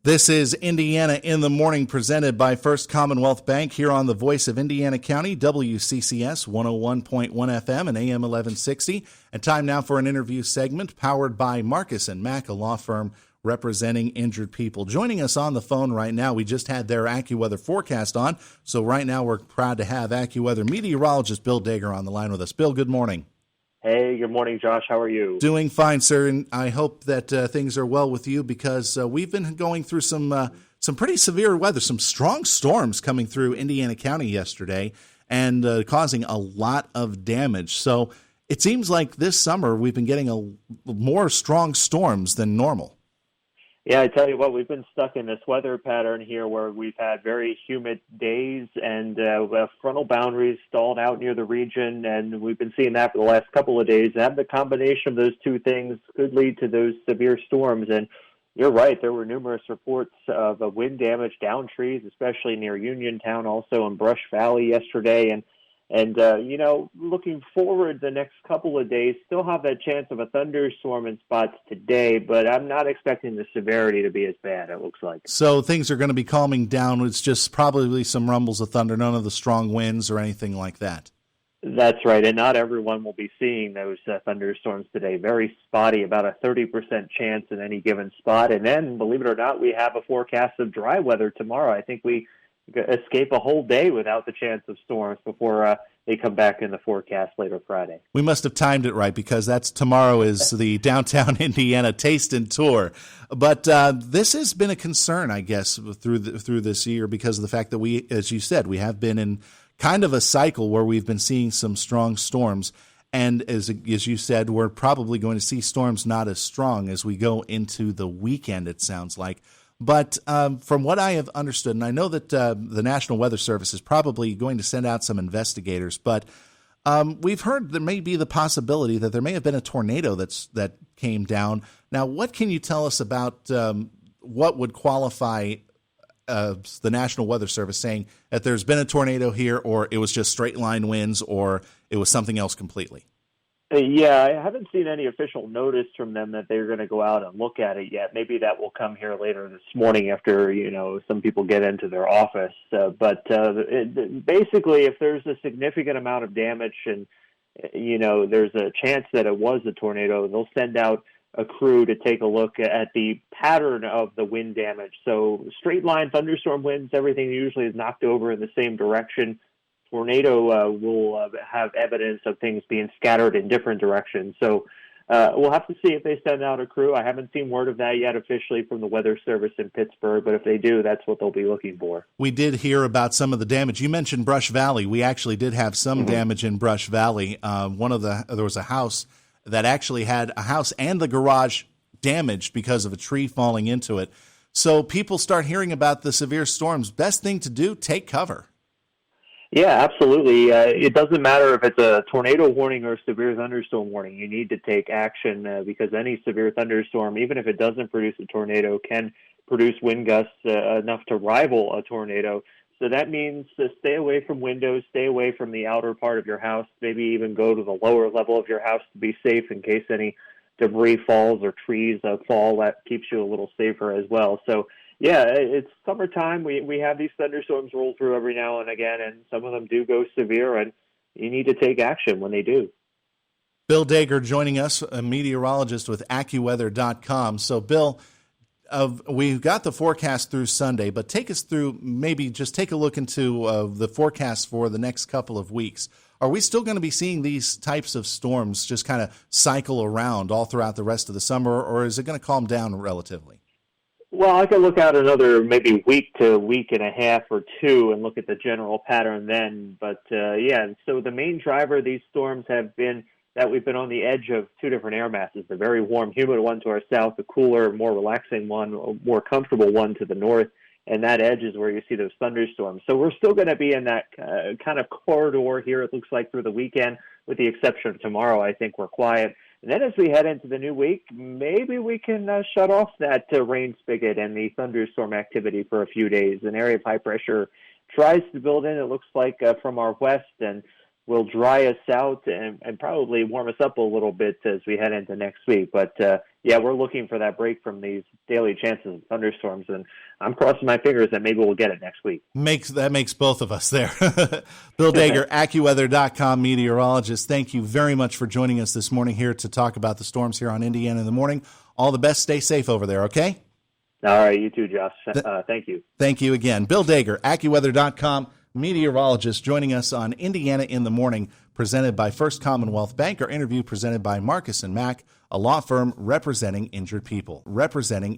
This is Indiana in the Morning, presented by First Commonwealth Bank here on the Voice of Indiana County, WCCS 101.1 FM and AM 1160. And time now for an interview segment powered by Marcus & Mack, a law firm representing injured people. Joining us on the phone right now, we just had their AccuWeather forecast on, so right now we're proud to have AccuWeather meteorologist Bill Dager on the line with us. Bill, good morning. Hey, good morning, Josh. How are you? Doing fine, sir, and I hope that things are well with you because we've been going through some pretty severe weather, some strong storms coming through Indiana County yesterday and causing a lot of damage. So it seems like this summer we've been getting more strong storms than normal. Yeah, I tell you what, we've been stuck in this weather pattern here where we've had very humid days and frontal boundaries stalled out near the region, and we've been seeing that for the last couple of days. And the combination of those two things could lead to those severe storms. And you're right, there were numerous reports of wind damage down trees, especially near Uniontown, also in Brush Valley yesterday. And looking forward the next couple of days, still have that chance of a thunderstorm in spots today, but I'm not expecting the severity to be as bad, it looks like. So things are going to be calming down. It's just probably some rumbles of thunder, none of the strong winds or anything like that. That's right, and not everyone will be seeing those thunderstorms today. Very spotty, about a 30% chance in any given spot. And then, believe it or not, we have a forecast of dry weather tomorrow. I think we escape a whole day without the chance of storms before they come back in the forecast later Friday. We must have timed it right because tomorrow is the Downtown Indiana Taste and Tour. But this has been a concern, I guess, through this year because of the fact that we, as you said, we have been in kind of a cycle where we've been seeing some strong storms. And as you said, we're probably going to see storms not as strong as we go into the weekend, it sounds like. But from what I have understood, and I know that the National Weather Service is probably going to send out some investigators, but we've heard there may be the possibility that there may have been a tornado that came down. Now, what can you tell us about what would qualify the National Weather Service saying that there's been a tornado here, or it was just straight line winds, or it was something else completely? Yeah, I haven't seen any official notice from them that they're going to go out and look at it yet. Maybe that will come here later this morning after, some people get into their office. But basically, if there's a significant amount of damage and, there's a chance that it was a tornado, they'll send out a crew to take a look at the pattern of the wind damage. So straight line thunderstorm winds, everything usually is knocked over in the same direction. Tornado will have evidence of things being scattered in different directions. So we'll have to see if they send out a crew. I haven't seen word of that yet officially from the Weather Service in Pittsburgh, but if they do, that's what they'll be looking for. We did hear about some of the damage. You mentioned Brush Valley. We actually did have some damage in Brush Valley. There was a house that actually had a house and the garage damaged because of a tree falling into it. So people start hearing about the severe storms. Best thing to do, take cover. Yeah, absolutely. It doesn't matter if it's a tornado warning or a severe thunderstorm warning. You need to take action because any severe thunderstorm, even if it doesn't produce a tornado, can produce wind gusts enough to rival a tornado. So that means to stay away from windows, stay away from the outer part of your house, maybe even go to the lower level of your house to be safe in case any debris falls or trees fall. That keeps you a little safer as well. So yeah, it's summertime. We have these thunderstorms roll through every now and again, and some of them do go severe, and you need to take action when they do. Bill Dager joining us, a meteorologist with AccuWeather.com. So, Bill, we've got the forecast through Sunday, but take us through, maybe just take a look into the forecast for the next couple of weeks. Are we still going to be seeing these types of storms just kind of cycle around all throughout the rest of the summer, or is it going to calm down relatively? Well, I could look out another maybe week to a week and a half or two and look at the general pattern then. But, so the main driver of these storms have been that we've been on the edge of two different air masses, the very warm, humid one to our south, the cooler, more relaxing one, a more comfortable one to the north. And that edge is where you see those thunderstorms. So we're still going to be in that kind of corridor here, it looks like, through the weekend, with the exception of tomorrow. I think we're quiet. And then as we head into the new week, maybe we can shut off that rain spigot and the thunderstorm activity for a few days. An area of high pressure tries to build in, it looks like, from our west, and will dry us out and probably warm us up a little bit as we head into next week. But, yeah, we're looking for that break from these daily chances of thunderstorms, and I'm crossing my fingers that maybe we'll get it next week. That makes both of us there. Bill Dager, AccuWeather.com meteorologist, thank you very much for joining us this morning here to talk about the storms here on Indiana in the Morning. All the best. Stay safe over there, okay? All right, you too, Josh. Thank you. Thank you again. Bill Dager, AccuWeather.com meteorologist, joining us on Indiana in the Morning, presented by First Commonwealth Bank. Our interview presented by Marcus & Mack, a law firm representing injured people.